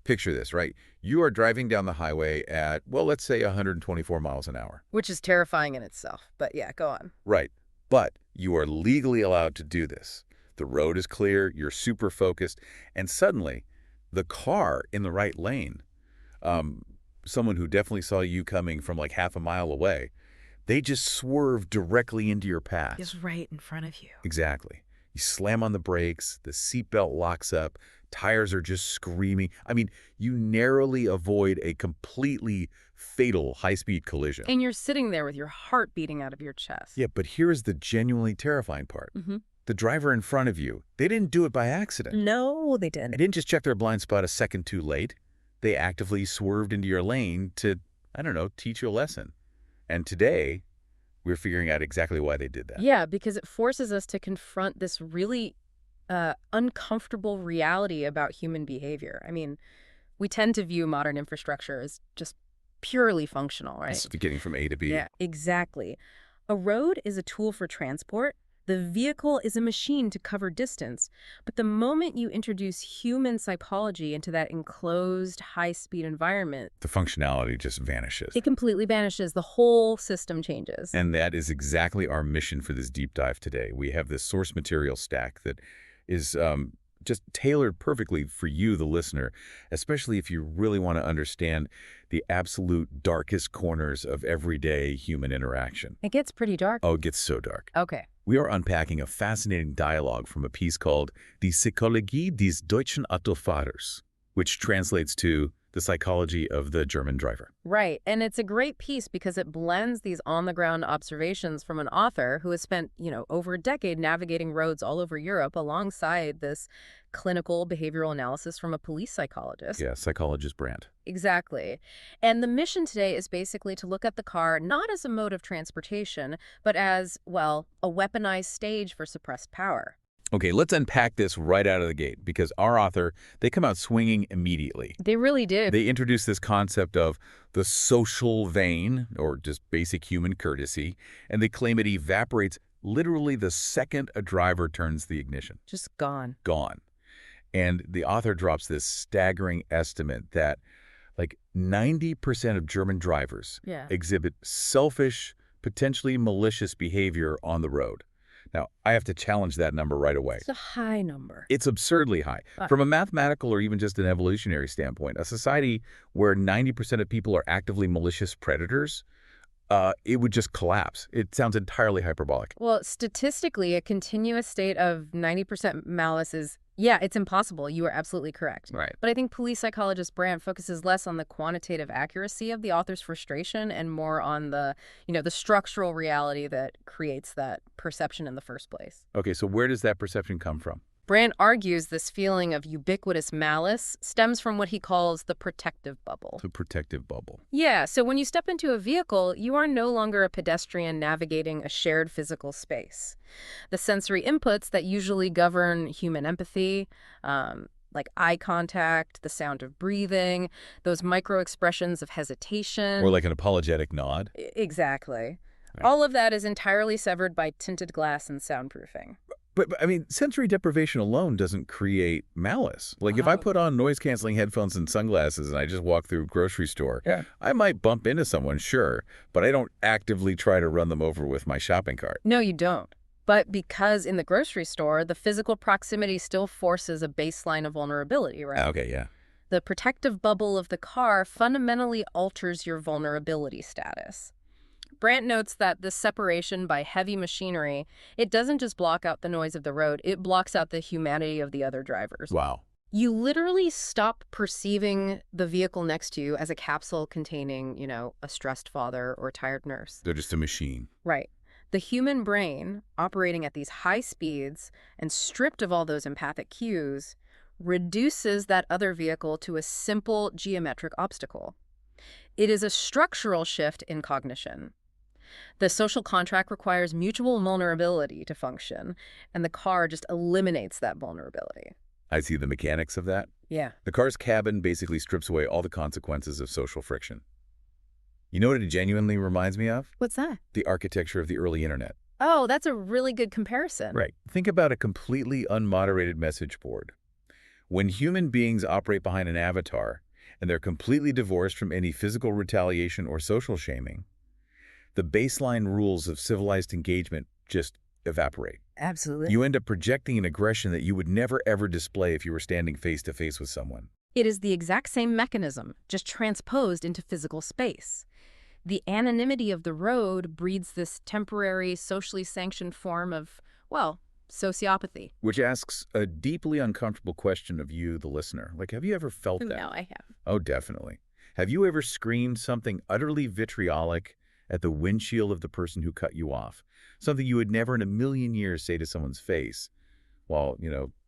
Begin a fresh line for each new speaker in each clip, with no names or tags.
Picture this, right? You are driving down the highway at, well, let's say 124 miles an hour.
Which is terrifying in itself. But yeah, go on.
Right. But you are legally allowed to do this. The road is clear, you're super focused, and suddenly the car in the right lane, someone who definitely saw you coming from like half a mile away, they just swerve directly into your path.
Just right in front of you.
Exactly. You slam on the brakes, the seatbelt locks up, tires are just screaming. I mean, you narrowly avoid a completely fatal high-speed collision.
And you're sitting there with your heart beating out of your chest.
Yeah, but here's the genuinely terrifying part. The driver in front of you, they didn't do it by accident.
No, they
They
didn't.
didn't just check their blind spot a second too late. They actively swerved into your lane to, I don't know, teach you a lesson. And today, we're figuring out exactly why they did that.
Yeah, because it forces us to confront this really uncomfortable reality about human behavior. I mean, we tend to view modern infrastructure as just purely functional, right?
It's getting from A to B.
Yeah, exactly. A road is a tool for transport. The vehicle is a machine to cover distance. But the moment you introduce human psychology into that enclosed, high-speed environment,
The functionality just vanishes.
it completely vanishes. The whole system changes.
And that is exactly our mission for this deep dive today. We have this source material stack that is just tailored perfectly for you, the listener, especially if you really want to understand the absolute darkest corners of everyday human interaction.
It gets pretty dark.
Oh, it gets so dark.
Okay.
We are unpacking a fascinating dialogue from a piece called Die Psychologie des deutschen Autofahrers, which translates to the psychology of the German driver.
Right. And it's a great piece because it blends these on-the-ground observations from an author who has spent, over a decade navigating roads all over Europe alongside this clinical behavioral analysis from a police psychologist.
Yeah, psychologist Brandt.
Exactly. And the mission today is basically to look at the car not as a mode of transportation, but as, well, a weaponized stage for suppressed power.
Okay, let's unpack this right out of the gate because our author, they come out swinging immediately.
They really did.
They introduce this concept of the social vein, or just basic human courtesy, and they claim it evaporates literally the second a driver turns the ignition.
Just gone.
Gone. And the author drops this staggering estimate that like 90% of German drivers exhibit selfish, potentially malicious behavior on the road. Now, I have to challenge that number right away.
It's a high number.
It's absurdly high. From a mathematical or even just an evolutionary standpoint, a society where 90% of people are actively malicious predators, it would just collapse. It sounds entirely hyperbolic.
Well, statistically, a continuous state of 90% malice is, it's impossible. You are absolutely correct.
Right.
But I think police psychologist Brandt focuses less on the quantitative accuracy of the author's frustration and more on the, the structural reality that creates that perception in the first place.
Okay, so where does that perception come from?
Brandt argues this feeling of ubiquitous malice stems from what he calls the protective bubble.
The protective bubble.
Yeah, so when you step into a vehicle, you are no longer a pedestrian navigating a shared physical space. The sensory inputs that usually govern human empathy, like eye contact, the sound of breathing, those micro-expressions of hesitation.
Or like an apologetic nod.
Exactly.
Right.
All of that is entirely severed by tinted glass and soundproofing.
But I mean, sensory deprivation alone doesn't create malice. Like if I put on noise-canceling headphones and sunglasses and I just walk through a grocery store, I might bump into someone, sure, but I don't actively try to run them over with my shopping cart.
No, you don't. But because in the grocery store, the physical proximity still forces a baseline of vulnerability, right?
Okay, yeah.
The protective bubble of the car fundamentally alters your vulnerability status. Brandt notes that this separation by heavy machinery, it doesn't just block out the noise of the road, it blocks out the humanity of the other drivers.
Wow.
You literally stop perceiving the vehicle next to you as a capsule containing, a stressed father or tired nurse.
They're just a machine.
Right. The human brain, operating at these high speeds and stripped of all those empathic cues, reduces that other vehicle to a simple geometric obstacle. It is a structural shift in cognition. The social contract requires mutual vulnerability to function, and the car just eliminates that vulnerability.
I see the mechanics of that.
Yeah.
The car's cabin basically strips away all the consequences of social friction. You know what it genuinely reminds me of?
What's that?
The architecture of the early internet.
Oh, that's a really good comparison.
Right. Think about a completely unmoderated message board When human beings operate behind an avatar, and they're completely divorced from any physical retaliation or social shaming, the baseline rules of civilized engagement just evaporate.
Absolutely.
You end up projecting an aggression that you would never ever display if you were standing face to face with someone.
It is the exact same mechanism, just transposed into physical space. The anonymity of the road breeds this temporary, socially sanctioned form of, well, sociopathy.
Which asks a deeply uncomfortable question of you, the listener. Like, have you ever felt that?
No, I have.
Oh, definitely. Have you ever screamed something utterly vitriolic at the windshield of the person who cut you off? Something you would never in a million years say to someone's face while,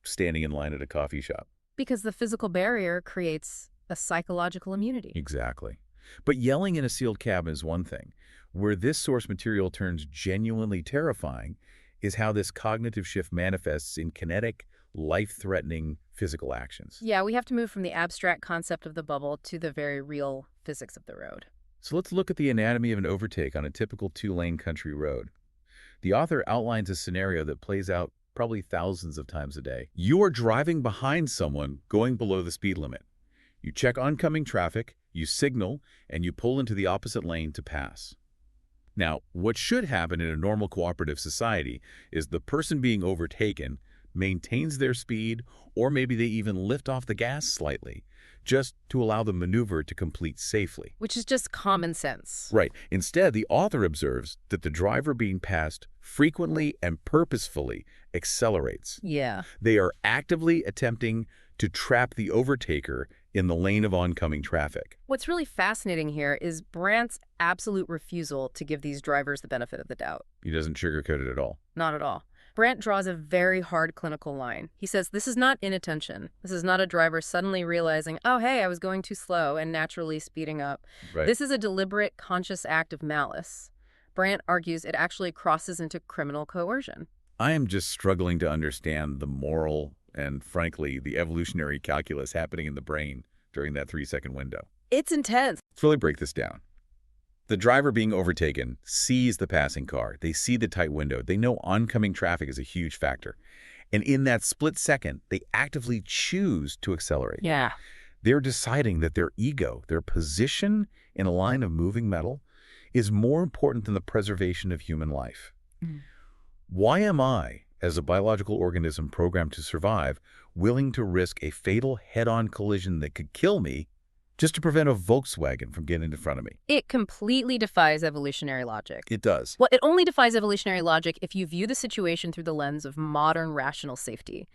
standing in line at a coffee shop.
Because the physical barrier creates a psychological immunity.
Exactly. But yelling in a sealed cabin is one thing. Where this source material turns genuinely terrifying is how this cognitive shift manifests in kinetic, life-threatening physical actions.
Yeah, we have to move from the abstract concept of the bubble to the very real physics of the road.
So let's look at the anatomy of an overtake on a typical two-lane country road. The author outlines a scenario that plays out probably thousands of times a day. You are driving behind someone going below the speed limit. You check oncoming traffic, you signal, and you pull into the opposite lane to pass. Now, what should happen in a normal cooperative society is the person being overtaken maintains their speed, or maybe they even lift off the gas slightly, just to allow the maneuver to complete safely.
Which is just common sense.
Right. Instead, the author observes that the driver being passed frequently and purposefully accelerates.
Yeah.
They are actively attempting to trap the overtaker in the lane of oncoming traffic.
What's really fascinating here is Brandt's absolute refusal to give these drivers the benefit of the doubt.
He doesn't sugarcoat it at all.
Not at all. Brandt draws a very hard clinical line. He says this is not inattention. This is not a driver suddenly realizing, oh, hey, I was going too slow and naturally speeding up.
Right.
This is a deliberate, conscious act of malice. Brandt argues it actually crosses into criminal coercion.
I am just struggling to understand the moral and, frankly, the evolutionary calculus happening in the brain during that 3-second window.
It's intense.
Let's really break this down. The driver being overtaken sees the passing car. They see the tight window. They know oncoming traffic is a huge factor. And in that split second, they actively choose to accelerate.
Yeah.
They're deciding that their ego, their position in a line of moving metal, is more important than the preservation of human life. Why am I, as a biological organism programmed to survive, willing to risk a fatal head-on collision that could kill me just to prevent a Volkswagen from getting in front of me?
It completely defies evolutionary logic.
It does.
Well, it only defies evolutionary logic if you view the situation through the lens of modern rational safety.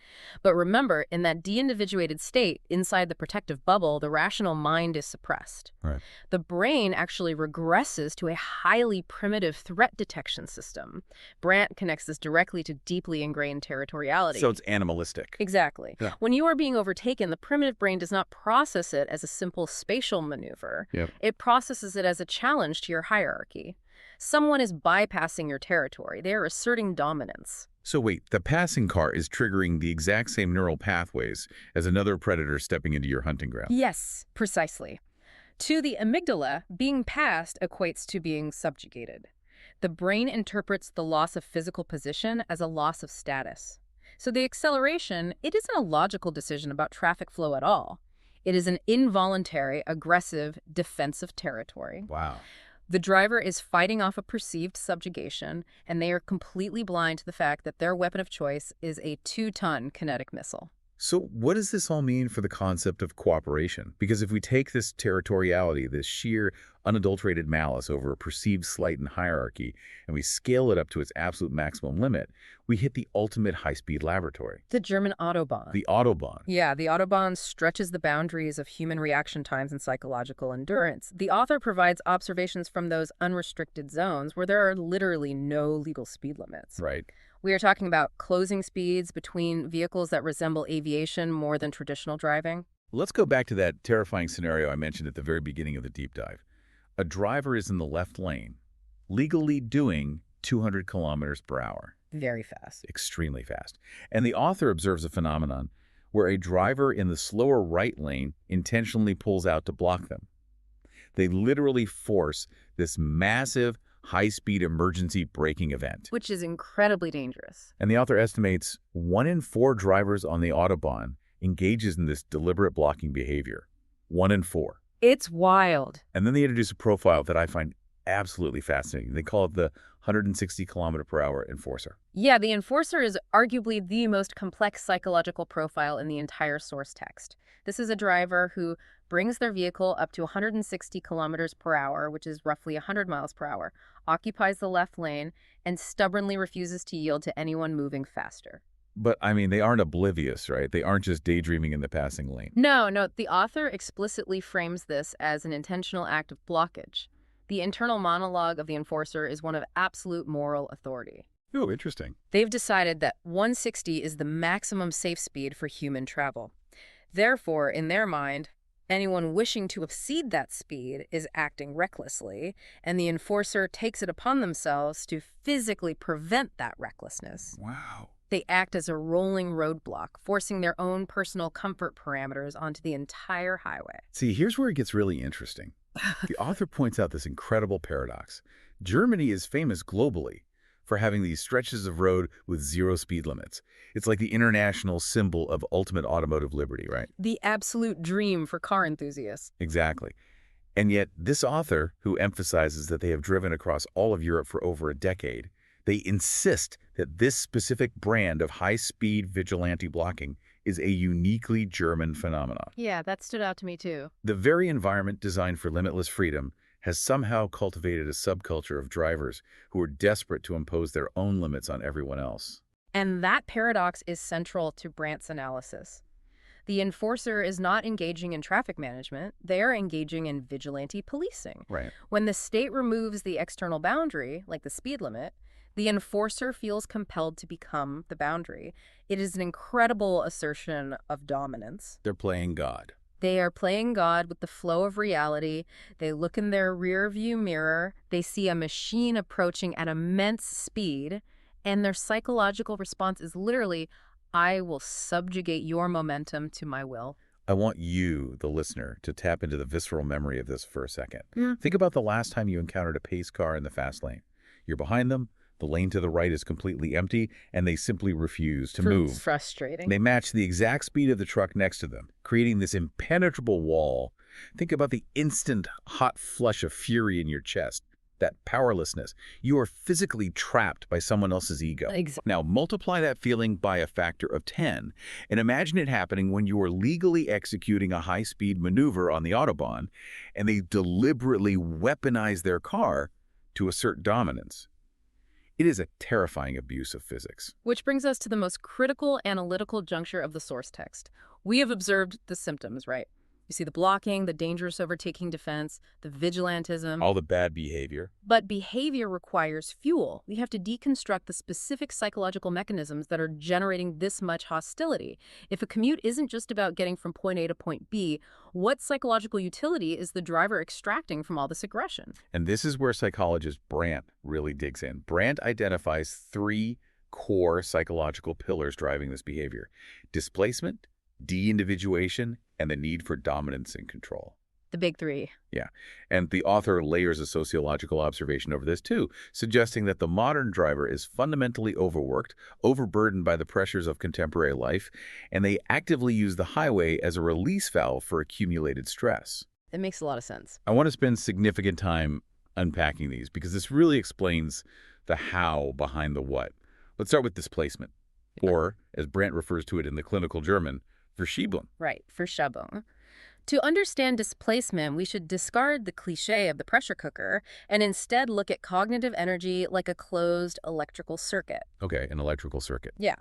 But remember, in that deindividuated state, inside the protective bubble, the rational mind is suppressed.
Right.
The brain actually regresses to a highly primitive threat detection system. Brandt connects this directly to deeply ingrained territoriality.
So it's animalistic.
Exactly.
Yeah.
When you are being overtaken, the primitive brain does not process it as a simple spatial maneuver.
Yep.
It processes it as a challenge to your hierarchy. Someone is bypassing your territory. They are asserting dominance.
So wait, the passing car is triggering the exact same neural pathways as another predator stepping into your hunting ground.
Yes, precisely. To the amygdala, being passed equates to being subjugated. The brain interprets the loss of physical position as a loss of status. So the acceleration, it isn't a logical decision about traffic flow at all. It is an involuntary, aggressive, defensive territory.
Wow.
The driver is fighting off a perceived subjugation, and they are completely blind to the fact that their weapon of choice is a 2-ton kinetic missile.
So what does this all mean for the concept of cooperation? Because if we take this territoriality, this sheer, unadulterated malice over a perceived slight in hierarchy, and we scale it up to its absolute maximum limit, we hit the ultimate high-speed laboratory.
The German Autobahn.
The Autobahn.
Yeah, the Autobahn stretches the boundaries of human reaction times and psychological endurance. The author provides observations from those unrestricted zones where there are literally no legal speed limits.
Right.
We are talking about closing speeds between vehicles that resemble aviation more than traditional driving.
Let's go back to that terrifying scenario I mentioned at the very beginning of the deep dive. A driver is in the left lane, legally doing 200 kilometers per hour.
Very fast.
Extremely fast. And the author observes a phenomenon where a driver in the slower right lane intentionally pulls out to block them. They literally force this massive, high-speed emergency braking event.
Which is incredibly dangerous.
And the author estimates 1 in 4 drivers on the Autobahn engages in this deliberate blocking behavior. 1 in 4.
It's wild.
And then they introduce a profile that I find absolutely fascinating. They call it the 160 kilometer per hour enforcer.
Yeah, the enforcer is arguably the most complex psychological profile in the entire source text. This is a driver who brings their vehicle up to 160 kilometers per hour, which is roughly 100 miles per hour, occupies the left lane, and stubbornly refuses to yield to anyone moving faster.
But, I mean, they aren't oblivious, right? They aren't just daydreaming in the passing lane.
No, the author explicitly frames this as an intentional act of blockage. The internal monologue of the enforcer is one of absolute moral authority.
Oh, interesting.
They've decided that 160 is the maximum safe speed for human travel. Therefore, in their mind, anyone wishing to exceed that speed is acting recklessly, and the enforcer takes it upon themselves to physically prevent that recklessness.
Wow.
They act as a rolling roadblock, forcing their own personal comfort parameters onto the entire highway.
See, here's where it gets really interesting. The author points out this incredible paradox. Germany is famous globally for having these stretches of road with 0 speed limits. It's like the international symbol of ultimate automotive liberty, right?
The absolute dream for car enthusiasts.
Exactly. And yet, this author, who emphasizes that they have driven across all of Europe for over a decade, they insist that this specific brand of high-speed vigilante blocking is a uniquely German phenomenon.
Yeah, that stood out to me too.
The very environment designed for limitless freedom has somehow cultivated a subculture of drivers who are desperate to impose their own limits on everyone else.
And that paradox is central to Brandt's analysis. The enforcer is not engaging in traffic management, they are engaging in vigilante policing.
Right.
When the state removes the external boundary, like the speed limit, the enforcer feels compelled to become the boundary. It is an incredible assertion of dominance.
They're playing God.
They are playing God with the flow of reality. They look in their rear view mirror. They see a machine approaching at immense speed. And their psychological response is literally, I will subjugate your momentum to my will.
I want you, the listener, to tap into the visceral memory of this for a second.
Yeah.
Think about the last time you encountered a pace car in the fast lane. You're behind them, the lane to the right is completely empty, and they simply refuse to move.
It's frustrating.
They match the exact speed of the truck next to them, creating this impenetrable wall. Think about the instant hot flush of fury in your chest, that powerlessness. You are physically trapped by someone else's ego.
Exactly.
Now, multiply that feeling by a factor of 10, and imagine it happening when you are legally executing a high-speed maneuver on the Autobahn, and they deliberately weaponize their car to assert dominance. It is a terrifying abuse of physics.
Which brings us to the most critical analytical juncture of the source text. We have observed the symptoms, right? You see the blocking, the dangerous overtaking defense, the vigilantism.
All the bad behavior.
But behavior requires fuel. We have to deconstruct the specific psychological mechanisms that are generating this much hostility. If a commute isn't just about getting from point A to point B, what psychological utility is the driver extracting from all this aggression?
And this is where psychologist Brandt really digs in. Brandt identifies 3 core psychological pillars driving this behavior: displacement, deindividuation, and the need for dominance and control.
The big 3.
Yeah, and the author layers a sociological observation over this too, suggesting that the modern driver is fundamentally overworked, overburdened by the pressures of contemporary life, and they actively use the highway as a release valve for accumulated stress.
It makes a lot of sense.
I want to spend significant time unpacking these because this really explains the how behind the what. Let's start with displacement, or, as Brandt refers to it in the clinical German, Verschiebung.
Right, Verschiebung. To understand displacement, we should discard the cliché of the pressure cooker and instead look at cognitive energy like a closed electrical circuit.
Okay, an electrical circuit.
Yeah.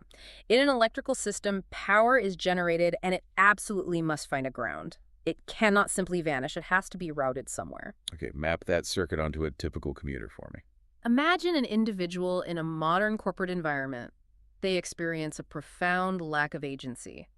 In an electrical system, power is generated and it absolutely must find a ground. It cannot simply vanish. It has to be routed somewhere.
Okay, map that circuit onto a typical commuter for me.
Imagine an individual in a modern corporate environment. They experience a profound lack of agency.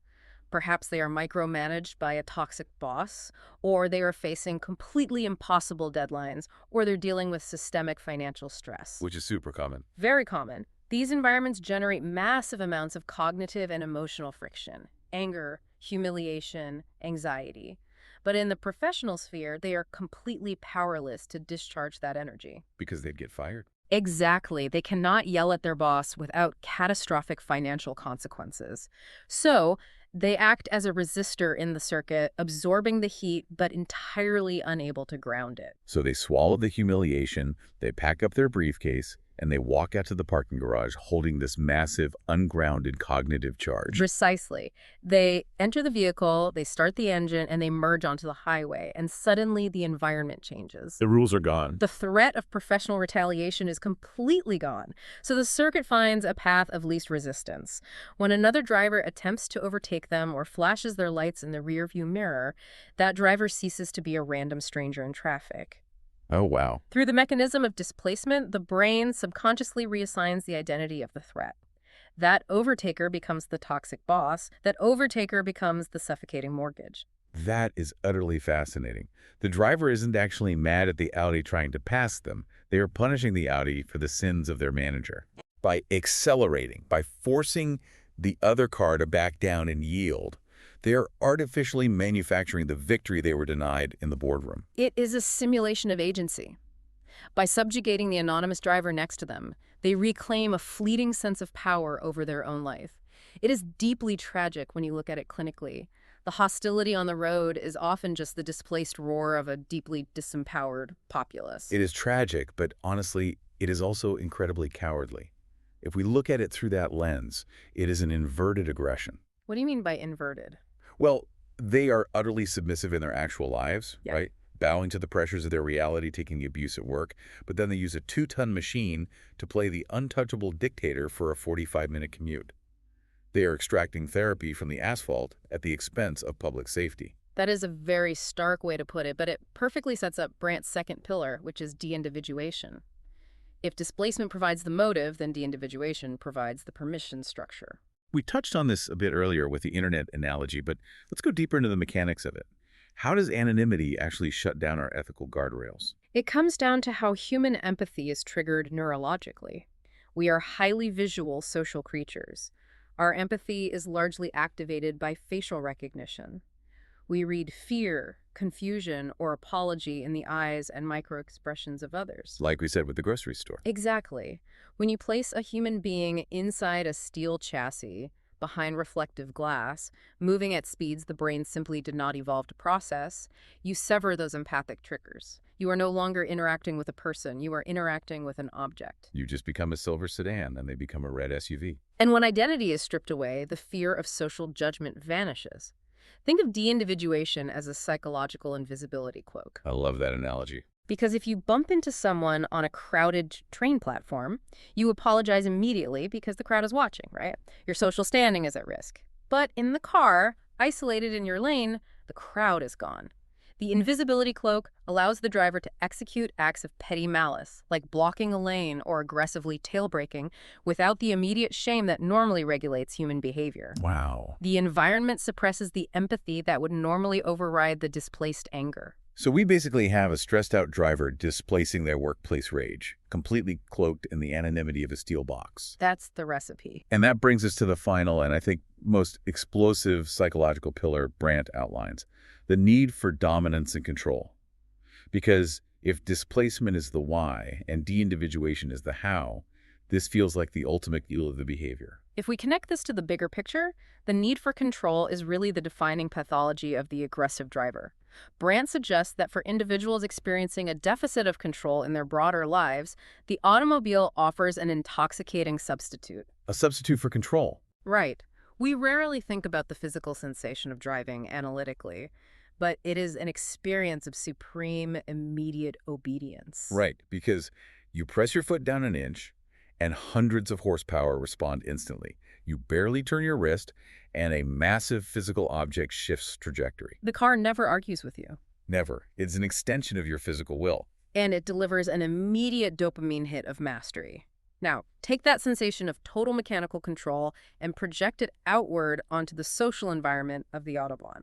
Perhaps they are micromanaged by a toxic boss, or they are facing completely impossible deadlines, or they're dealing with systemic financial stress.
Which is super common.
Very common. These environments generate massive amounts of cognitive and emotional friction, anger, humiliation, anxiety. But in the professional sphere, they are completely powerless to discharge that energy.
Because they'd get fired.
Exactly. They cannot yell at their boss without catastrophic financial consequences. So, They act as a resistor in the circuit, absorbing the heat but entirely unable to ground it.
So they swallow the humiliation, they pack up their briefcase, and they walk out to the parking garage holding this massive, ungrounded cognitive charge.
Precisely. They enter the vehicle, they start the engine, and they merge onto the highway, and suddenly the environment changes.
The rules are gone.
The threat of professional retaliation is completely gone, so the circuit finds a path of least resistance. When another driver attempts to overtake them or flashes their lights in the rearview mirror, that driver ceases to be a random stranger in traffic.
Oh, wow.
Through the mechanism of displacement, the brain subconsciously reassigns the identity of the threat. That overtaker becomes the toxic boss. That overtaker becomes the suffocating mortgage.
That is utterly fascinating. The driver isn't actually mad at the Audi trying to pass them. They are punishing the Audi for the sins of their manager. By accelerating, by forcing the other car to back down and yield, they are artificially manufacturing the victory they were denied in the boardroom.
It is a simulation of agency. By subjugating the anonymous driver next to them, they reclaim a fleeting sense of power over their own life. It is deeply tragic when you look at it clinically. The hostility on the road is often just the displaced roar of a deeply disempowered populace.
It is tragic, but honestly, it is also incredibly cowardly. If we look at it through that lens, it is an inverted aggression.
What do you mean by inverted?
Well, they are utterly submissive in their actual lives,
Yeah.
right? Bowing to the pressures of their reality, taking the abuse at work, but then they use a 2-ton machine to play the untouchable dictator for a 45-minute commute. They are extracting therapy from the asphalt at the expense of public safety.
That is a very stark way to put it, but it perfectly sets up Brandt's second pillar, which is deindividuation. If displacement provides the motive, then deindividuation provides the permission structure.
We touched on this a bit earlier with the internet analogy, but let's go deeper into the mechanics of it. How does anonymity actually shut down our ethical guardrails?
It comes down to how human empathy is triggered neurologically. We are highly visual social creatures. Our empathy is largely activated by facial recognition. We read fear, confusion, or apology in the eyes and microexpressions of others.
Like we said with the grocery store.
Exactly. When you place a human being inside a steel chassis, behind reflective glass, moving at speeds the brain simply did not evolve to process, you sever those empathic triggers. You are no longer interacting with a person, you are interacting with an object.
You just become a silver sedan, and they become a red SUV.
And when identity is stripped away, the fear of social judgment vanishes. Think of de-individuation as a psychological invisibility cloak.
I love that analogy.
Because if you bump into someone on a crowded train platform, you apologize immediately because the crowd is watching, right? Your social standing is at risk. But in the car, isolated in your lane, the crowd is gone. The invisibility cloak allows the driver to execute acts of petty malice, like blocking a lane or aggressively tailbraking, without the immediate shame that normally regulates human behavior.
Wow.
The environment suppresses the empathy that would normally override the displaced anger.
So we basically have a stressed-out driver displacing their workplace rage, completely cloaked in the anonymity of a steel box.
That's the recipe.
And that brings us to the final and I think most explosive psychological pillar Brandt outlines, the need for dominance and control. Because if displacement is the why and de-individuation is the how, this feels like the ultimate goal of the behavior.
If we connect this to the bigger picture, the need for control is really the defining pathology of the aggressive driver. Brandt suggests that for individuals experiencing a deficit of control in their broader lives, the automobile offers an intoxicating substitute.
A substitute for control.
Right. We rarely think about the physical sensation of driving analytically, but it is an experience of supreme, immediate obedience.
Right, because you press your foot down an inch, and hundreds of horsepower respond instantly. You barely turn your wrist, and a massive physical object shifts trajectory.
The car never argues with you.
Never. It's an extension of your physical will.
And it delivers an immediate dopamine hit of mastery. Now, take that sensation of total mechanical control and project it outward onto the social environment of the Autobahn.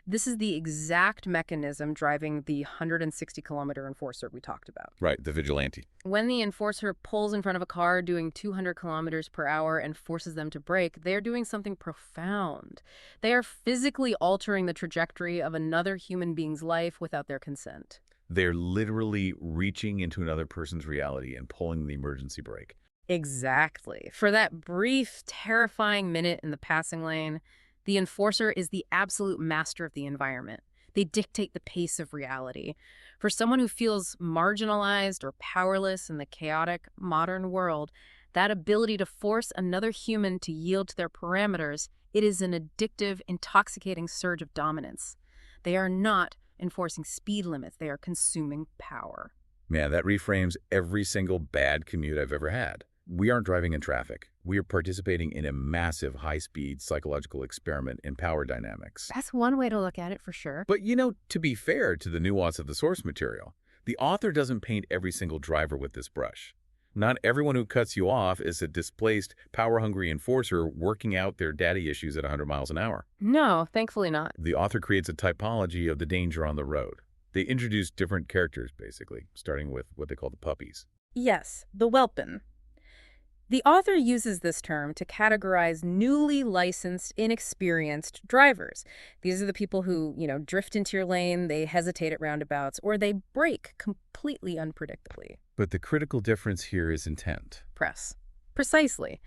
This is the exact mechanism driving the 160-kilometer enforcer we talked about.
Right, the vigilante.
When the enforcer pulls in front of a car doing 200 kilometers per hour and forces them to brake, they are doing something profound. They are physically altering the trajectory of another human being's life without their consent.
They're literally reaching into another person's reality and pulling the emergency brake.
Exactly. For that brief, terrifying minute in the passing lane, The enforcer is the absolute master of the environment. They dictate the pace of reality. For someone who feels marginalized or powerless in the chaotic modern world, that ability to force another human to yield to their parameters, it is an addictive, intoxicating surge of dominance. They are not enforcing speed limits, they are consuming power.
Man, that reframes every single bad commute I've ever had. We aren't driving in traffic. We are participating in a massive high-speed psychological experiment in power dynamics.
That's one way to look at it for sure.
But to be fair to the nuance of the source material, the author doesn't paint every single driver with this brush. Not everyone who cuts you off is a displaced, power-hungry enforcer working out their daddy issues at 100 miles an hour.
No, thankfully not.
The author creates a typology of the danger on the road. They introduce different characters, basically, starting with what they call the puppies.
Yes, the whelpen. The author uses this term to categorize newly licensed, inexperienced drivers. These are the people who, drift into your lane, they hesitate at roundabouts, or they brake completely unpredictably.
But the critical difference here is intent.
Precisely.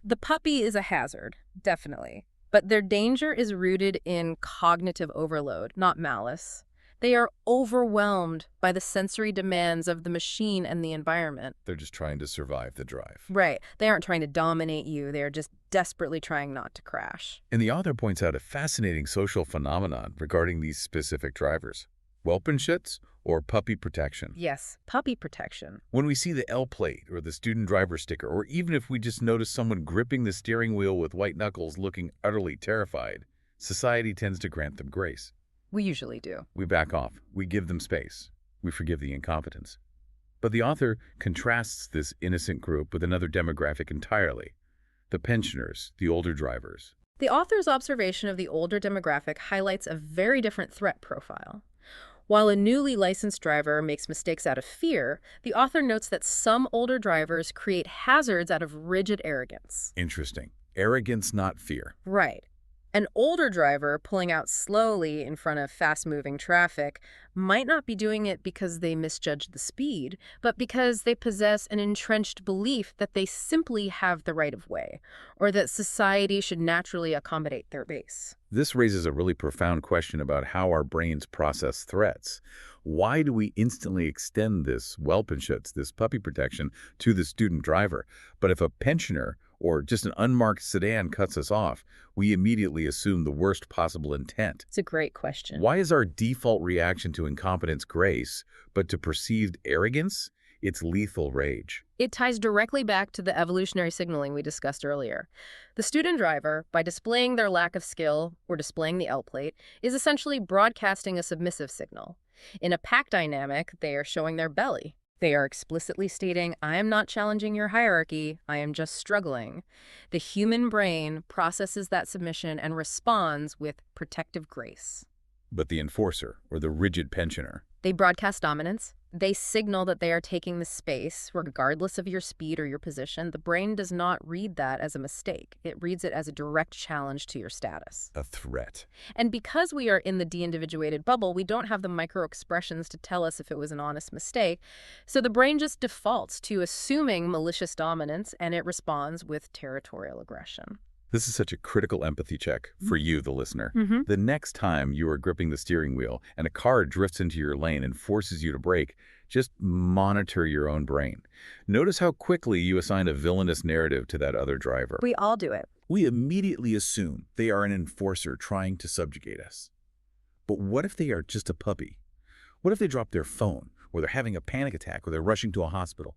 The puppy is a hazard, definitely. But their danger is rooted in cognitive overload, not malice. They are overwhelmed by the sensory demands of the machine and the environment.
They're just trying to survive the drive.
Right. They aren't trying to dominate you. They're just desperately trying not to crash.
And the author points out a fascinating social phenomenon regarding these specific drivers. Whelpenschutz, or puppy protection.
Yes, puppy protection.
When we see the L plate or the student driver sticker, or even if we just notice someone gripping the steering wheel with white knuckles looking utterly terrified, society tends to grant them grace.
We usually do.
We back off. We give them space. We forgive the incompetence. But the author contrasts this innocent group with another demographic entirely, the pensioners, the older drivers.
The author's observation of the older demographic highlights a very different threat profile. While a newly licensed driver makes mistakes out of fear, the author notes that some older drivers create hazards out of rigid arrogance.
Interesting. Arrogance, not fear.
Right. An older driver pulling out slowly in front of fast-moving traffic might not be doing it because they misjudged the speed, but because they possess an entrenched belief that they simply have the right of way, or that society should naturally accommodate their base.
This raises a really profound question about how our brains process threats. Why do we instantly extend this Whelpenschutz, this puppy protection, to the student driver? But if a pensioner or just an unmarked sedan cuts us off, we immediately assume the worst possible intent.
It's a great question.
Why is our default reaction to incompetence grace, but to perceived arrogance, it's lethal rage?
It ties directly back to the evolutionary signaling we discussed earlier. The student driver, by displaying their lack of skill or displaying the L plate, is essentially broadcasting a submissive signal. In a pack dynamic, they are showing their belly. They are explicitly stating, I am not challenging your hierarchy, I am just struggling. The human brain processes that submission and responds with protective grace.
But the enforcer, or the rigid pensioner,
They broadcast dominance. They signal that they are taking the space, regardless of your speed or your position. The brain does not read that as a mistake. It reads it as a direct challenge to your status.
a threat.
And because we are in the deindividuated bubble, we don't have the micro-expressions to tell us if it was an honest mistake. So the brain just defaults to assuming malicious dominance, and it responds with territorial aggression.
This is such a critical empathy check for you, the listener.
Mm-hmm.
The next time you are gripping the steering wheel and a car drifts into your lane and forces you to brake, just monitor your own brain. Notice how quickly you assign a villainous narrative to that other driver.
We all do it.
We immediately assume they are an enforcer trying to subjugate us. But what if they are just a puppy? What if they drop their phone, or they're having a panic attack, or they're rushing to a hospital?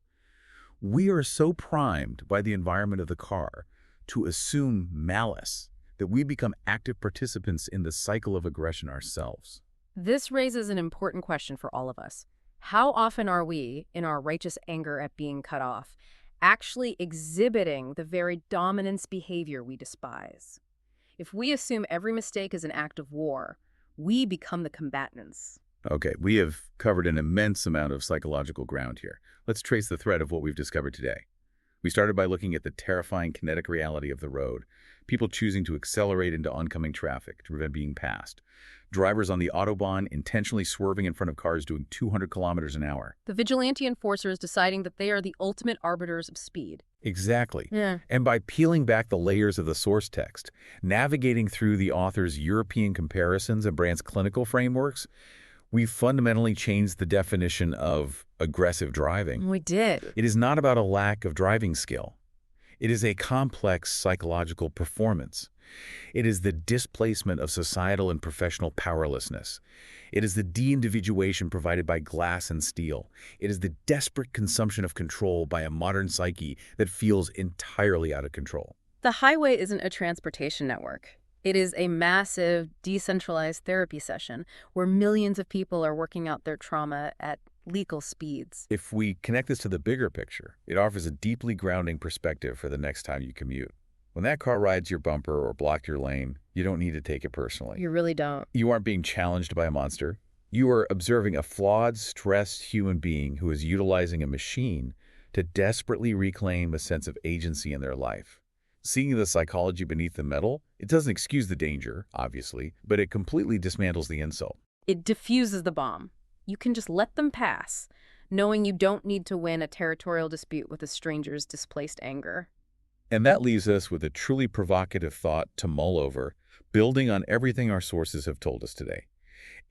We are so primed by the environment of the car to assume malice that we become active participants in the cycle of aggression ourselves.
This raises an important question for all of us. How often are we, in our righteous anger at being cut off, actually exhibiting the very dominance behavior we despise? If we assume every mistake is an act of war, we become the combatants.
Okay, we have covered an immense amount of psychological ground here. Let's trace the thread of what we've discovered today. We started by looking at the terrifying kinetic reality of the road, people choosing to accelerate into oncoming traffic to prevent being passed, drivers on the Autobahn intentionally swerving in front of cars doing 200 kilometers an hour.
The vigilante enforcers deciding that they are the ultimate arbiters of speed.
Exactly.
Yeah.
And by peeling back the layers of the source text, navigating through the author's European comparisons and Brandt's clinical frameworks, we fundamentally changed the definition of aggressive driving.
We did.
It is not about a lack of driving skill. It is a complex psychological performance. It is the displacement of societal and professional powerlessness. It is the deindividuation provided by glass and steel. It is the desperate consumption of control by a modern psyche that feels entirely out of control.
The highway isn't a transportation network. It is a massive, decentralized therapy session where millions of people are working out their trauma at lethal speeds.
If we connect this to the bigger picture, it offers a deeply grounding perspective for the next time you commute. When that car rides your bumper or blocked your lane, you don't need to take it personally.
You really don't.
You aren't being challenged by a monster. You are observing a flawed, stressed human being who is utilizing a machine to desperately reclaim a sense of agency in their life. Seeing the psychology beneath the metal, it doesn't excuse the danger, obviously, but it completely dismantles the insult.
It diffuses the bomb. You can just let them pass, knowing you don't need to win a territorial dispute with a stranger's displaced anger.
And that leaves us with a truly provocative thought to mull over, building on everything our sources have told us today.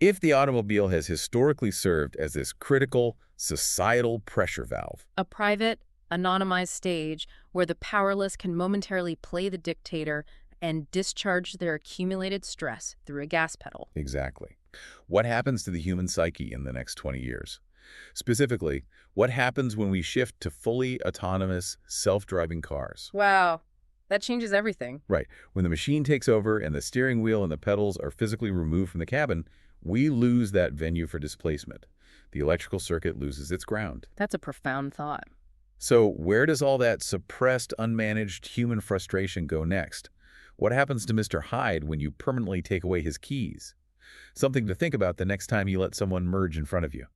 If the automobile has historically served as this critical, societal pressure valve,
A private, anonymized stage where the powerless can momentarily play the dictator and discharge their accumulated stress through a gas pedal.
exactly. What happens to the human psyche in the next 20 years? Specifically, what happens when we shift to fully autonomous, self-driving cars?
Wow, that changes everything.
Right. When the machine takes over and the steering wheel and the pedals are physically removed from the cabin, we lose that venue for displacement. The electrical circuit loses its ground.
That's a profound thought.
So where does all that suppressed, unmanaged human frustration go next? What happens to Mr. Hyde when you permanently take away his keys? Something to think about the next time you let someone merge in front of you.